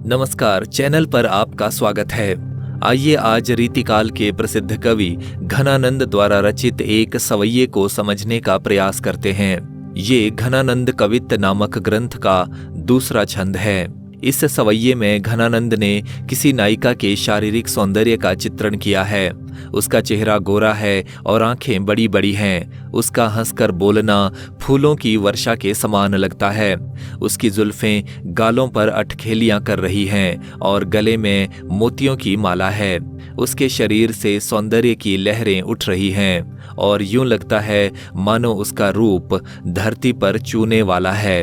नमस्कार, चैनल पर आपका स्वागत है। आइए आज रीतिकाल के प्रसिद्ध कवि घनानंद द्वारा रचित एक सवैये को समझने का प्रयास करते हैं। ये घनानंद कवित्त नामक ग्रंथ का दूसरा छंद है। इस सवैये में घनानंद ने किसी नायिका के शारीरिक सौंदर्य का चित्रण किया है। उसका चेहरा गोरा है और आंखें बड़ी बड़ी हैं। उसका हंसकर बोलना फूलों की वर्षा के समान लगता है। उसकी जुल्फें गालों पर अठखेलियां कर रही हैं और गले में मोतियों की माला है। उसके शरीर से सौंदर्य की लहरें उठ रही हैं और यूं लगता है मानो उसका रूप धरती पर चूने वाला है।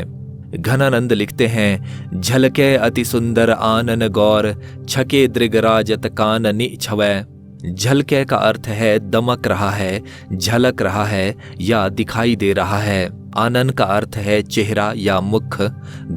घनानंद लिखते हैं, झलके अति सुंदर आनन गौर, छके दृगराजत काननि छवै। झलके का अर्थ है दमक रहा है, झलक रहा है या दिखाई दे रहा है। आनन का अर्थ है चेहरा या मुख।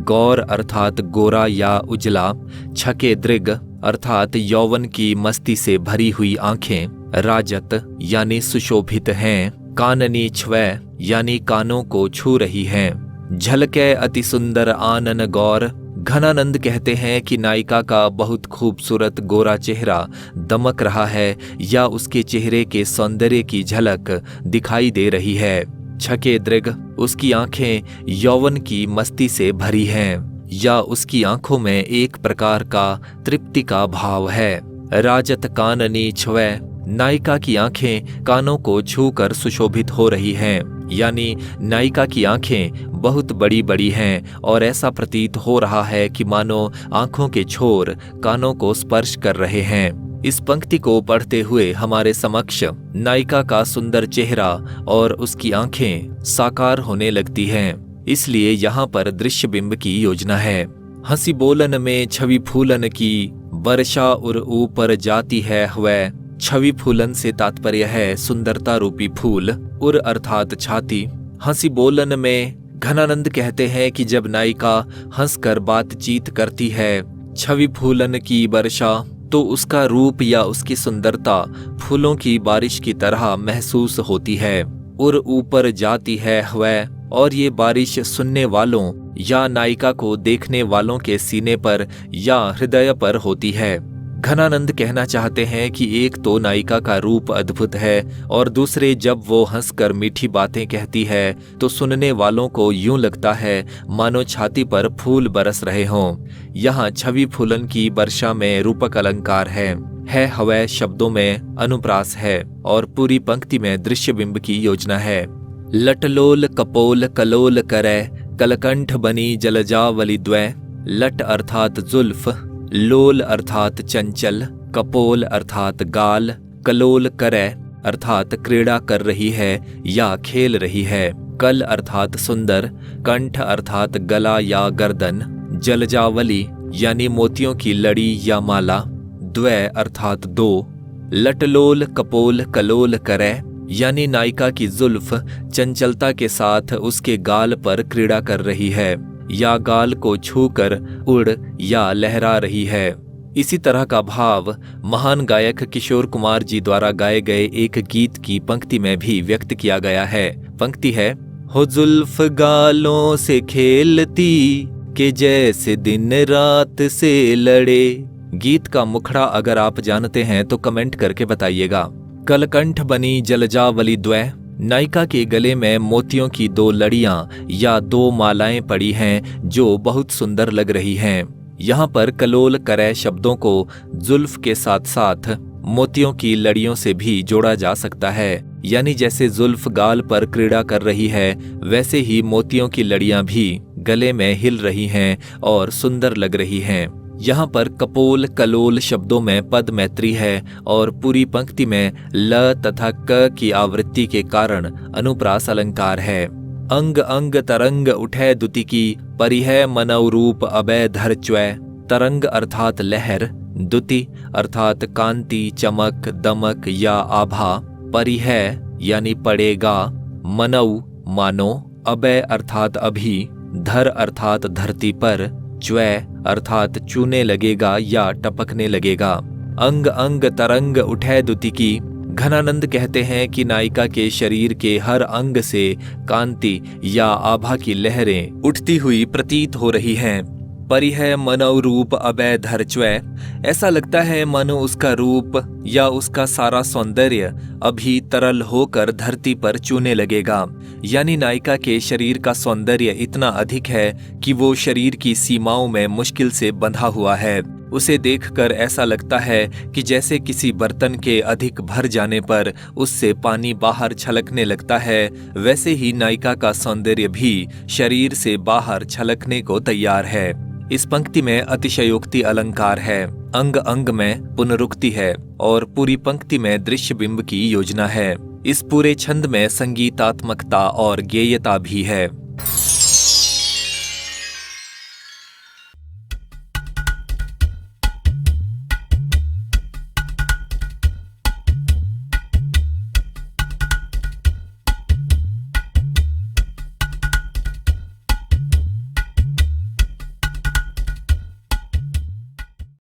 गौर अर्थात गोरा या उजला। छके दृग अर्थात यौवन की मस्ती से भरी हुई आंखें। राजत यानी सुशोभित हैं। काननी छवै यानी कानों को छू रही हैं। झलके अति सुंदर आनन गौर। घनानंद कहते हैं कि नायिका का बहुत खूबसूरत गोरा चेहरा दमक रहा है या उसके चेहरे के सौंदर्य की झलक दिखाई दे रही है। छके दृग उसकी आंखें यौवन की मस्ती से भरी हैं या उसकी आंखों में एक प्रकार का तृप्ति का भाव है। राजत काननी छवै नायिका की आंखें कानों को छूकर सुशोभित हो रही हैं, यानी नायिका की आंखें बहुत बड़ी बड़ी हैं और ऐसा प्रतीत हो रहा है कि मानो आंखों के छोर कानों को स्पर्श कर रहे हैं। इस पंक्ति को पढ़ते हुए हमारे समक्ष नायिका का सुंदर चेहरा और उसकी आंखें साकार होने लगती हैं। इसलिए यहाँ पर दृश्य बिंब की योजना है। हंसी बोलन में छवि फूलन की, वर्षा उर ऊपर जाती है हवै। छवि फूलन से तात्पर्य है सुंदरता रूपी फूल। उर अर्थात छाती। हंसी बोलन में घनानंद कहते हैं कि जब नायिका हंसकर बातचीत करती है, छवि फूलन की वर्षा, तो उसका रूप या उसकी सुंदरता फूलों की बारिश की तरह महसूस होती है। उर ऊपर जाती है हवै, और ये बारिश सुनने वालों या नायिका को देखने वालों के सीने पर या हृदय पर होती है। घनानंद कहना चाहते हैं कि एक तो नायिका का रूप अद्भुत है और दूसरे जब वो हंसकर मीठी बातें कहती है तो सुनने वालों को यूं लगता है मानो छाती पर फूल बरस रहे हों। यहाँ छवि फूलन की वर्षा में रूपक अलंकार है हवै शब्दों में अनुप्रास है और पूरी पंक्ति में दृश्य बिंब की योजना है। लटलोल कपोल कलोल करे, कलकंठ बनी जलजावली द्वै। लट अर्थात जुल्फ, लोल अर्थात चंचल, कपोल अर्थात गाल, कलोल करे अर्थात क्रीड़ा कर रही है या खेल रही है। कल अर्थात सुंदर, कंठ अर्थात गला या गर्दन, जलजावली यानी मोतियों की लड़ी या माला, द्वै अर्थात दो। लटलोल कपोल कलोल करे यानी नायिका की जुल्फ चंचलता के साथ उसके गाल पर क्रीड़ा कर रही है या गाल को छूकर उड़ या लहरा रही है। इसी तरह का भाव महान गायक किशोर कुमार जी द्वारा गाए गए एक गीत की पंक्ति में भी व्यक्त किया गया है। पंक्ति है, हो जुल्फ गालों से खेलती के जैसे दिन रात से लड़े। गीत का मुखड़ा अगर आप जानते हैं तो कमेंट करके बताइएगा। कलकंठ बनी जलजावली द्वै नायिका के गले में मोतियों की दो लड़ियां या दो मालाएं पड़ी हैं जो बहुत सुंदर लग रही हैं। यहाँ पर कलोल करे शब्दों को जुल्फ के साथ साथ मोतियों की लड़ियों से भी जोड़ा जा सकता है, यानी जैसे जुल्फ गाल पर क्रीड़ा कर रही है वैसे ही मोतियों की लड़ियां भी गले में हिल रही हैं और सुंदर लग रही हैं। यहाँ पर कपोल कलोल शब्दों में पद मैत्री है और पूरी पंक्ति में ल तथा क की आवृत्ति के कारण अनुप्रास अलंकार है। अंग अंग तरंग उठे दुति की, परिहै मनौ रूप अबै धर च्वै। तरंग अर्थात लहर, दुति अर्थात कांति, चमक, दमक या आभा, परिहै यानी पड़ेगा, मनौ मानो, अबै अर्थात अभी, धर अर्थात धरती पर, च्वै अर्थात चूने लगेगा या टपकने लगेगा। अंग अंग तरंग उठै दुति की। घनानंद कहते हैं कि नायिका के शरीर के हर अंग से कांति या आभा की लहरें उठती हुई प्रतीत हो रही हैं। परिह मनो रूप अभय धर च्वै। ऐसा लगता है मानो उसका रूप या उसका सारा सौंदर्य अभी तरल होकर धरती पर चूने लगेगा। यानी नायिका के शरीर का सौंदर्य इतना अधिक है कि वो शरीर की सीमाओं में मुश्किल से बंधा हुआ है। उसे देखकर ऐसा लगता है कि जैसे किसी बर्तन के अधिक भर जाने पर उससे पानी बाहर छलकने लगता है, वैसे ही नायिका का सौंदर्य भी शरीर से बाहर छलकने को तैयार है। इस पंक्ति में अतिशयोक्ति अलंकार है, अंग अंग में पुनरुक्ति है और पूरी पंक्ति में दृश्य बिंब की योजना है। इस पूरे छंद में संगीतात्मकता और गेयता भी है।